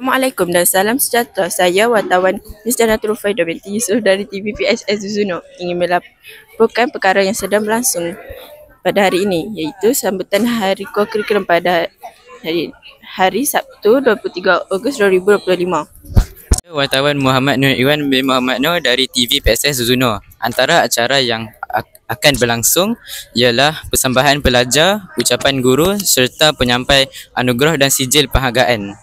Assalamualaikum dan salam sejahtera. Saya wartawan Miss Janatul Faidah binti Yusof dari TVPSS Zuno ingin melaporkan perkara yang sedang berlangsung pada hari ini, iaitu sambutan Hari Kurikulum pada hari Sabtu 23 Ogos 2025. Wartawan Muhammad Nur Iwan bin Muhammad Nur dari TVPSS Zuno. Antara acara yang akan berlangsung ialah persembahan pelajar, ucapan guru serta penyampai anugerah dan sijil penghargaan.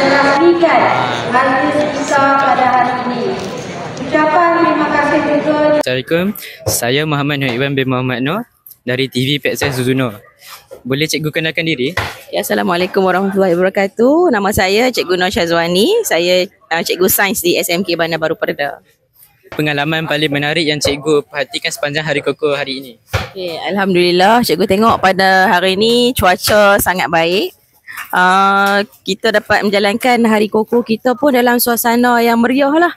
Merapikan majlis besar pada hari ini. Ucapan terima kasih juga. Assalamualaikum, saya Muhammad Nur Iwan bin Muhammad Nur dari TVPSS Zuno. Boleh cikgu kenalkan diri? Ya, Assalamualaikum warahmatullahi wabarakatuh. Nama saya Cikgu Nur Syazwani. Saya Cikgu Sains di SMK Bandar Baru Perda. Pengalaman paling menarik yang cikgu perhatikan sepanjang Hari Koko hari ini? Okay, Alhamdulillah, cikgu tengok pada hari ini cuaca sangat baik. Kita dapat menjalankan Hari Koko kita pun dalam suasana yang meriah lah.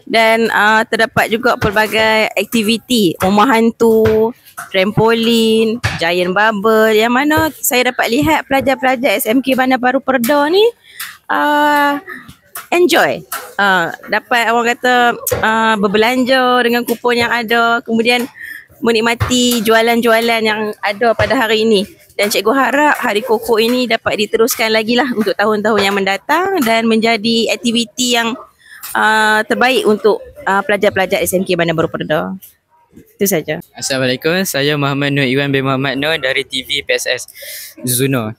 Dan terdapat juga pelbagai aktiviti, rumah hantu, trampolin, giant bubble, yang mana saya dapat lihat pelajar-pelajar SMK Bandar Baru Perda ni enjoy. Dapat orang kata berbelanja dengan kupon yang ada, kemudian menikmati jualan-jualan yang ada pada hari ini. Dan cikgu harap Hari Koko ini dapat diteruskan lagi lah untuk tahun-tahun yang mendatang dan menjadi aktiviti yang terbaik untuk pelajar-pelajar SMK Bandar Baru Perda. Itu saja. Assalamualaikum, saya Muhammad Nur Iwan bin Muhammad Nur dari TVPSS Zuno.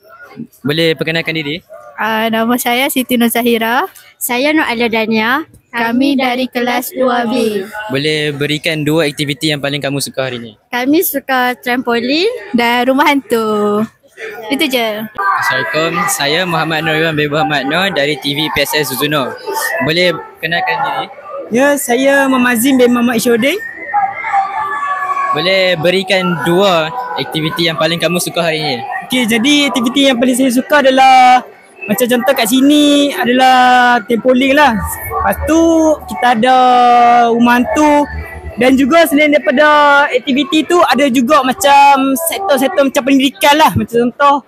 Boleh perkenalkan diri? Nama saya Siti Nur Zahira. Saya Nur Aladania. Kami dari kelas 2B. Boleh berikan dua aktiviti yang paling kamu suka hari ini? Kami suka trampolin Dan rumah hantu. Itu je. Assalamualaikum, saya Muhammad Nur Iwan bin Muhammad Nur dari TVPSS Zuno. Boleh kenalkan diri? Ya, saya Muhammad Azim bin Muhammad Isyuddin. Boleh berikan dua aktiviti yang paling kamu suka hari ini? Okey, jadi aktiviti yang paling saya suka adalah macam contoh kat sini adalah trampolin lah. Lepas tu kita ada rumah hantu. Dan juga selain daripada aktiviti tu ada juga macam sektor-sektor macam pendidikan lah. Macam contoh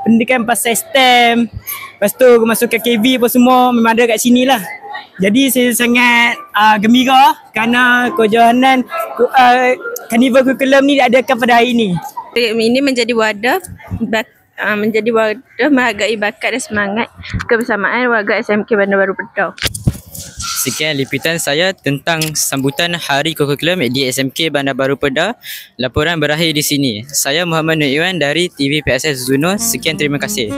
pendidikan pasal STEM. Lepas tu masuk ke KV pun semua memang ada kat sini lah. Jadi saya sangat gembira kerana kejohanan Karnival Kurikulum ni diadakan pada hari ini. Ini menjadi wadah menghargai bakat dan semangat kebersamaan warga SMK Bandar Baru Perda. Sekian liputan saya tentang sambutan Hari Kurikulum di SMK Bandar Baru Perda. Laporan berakhir di sini. Saya Muhammad Nur Iwan dari TVPSS Zuno. Sekian, terima kasih.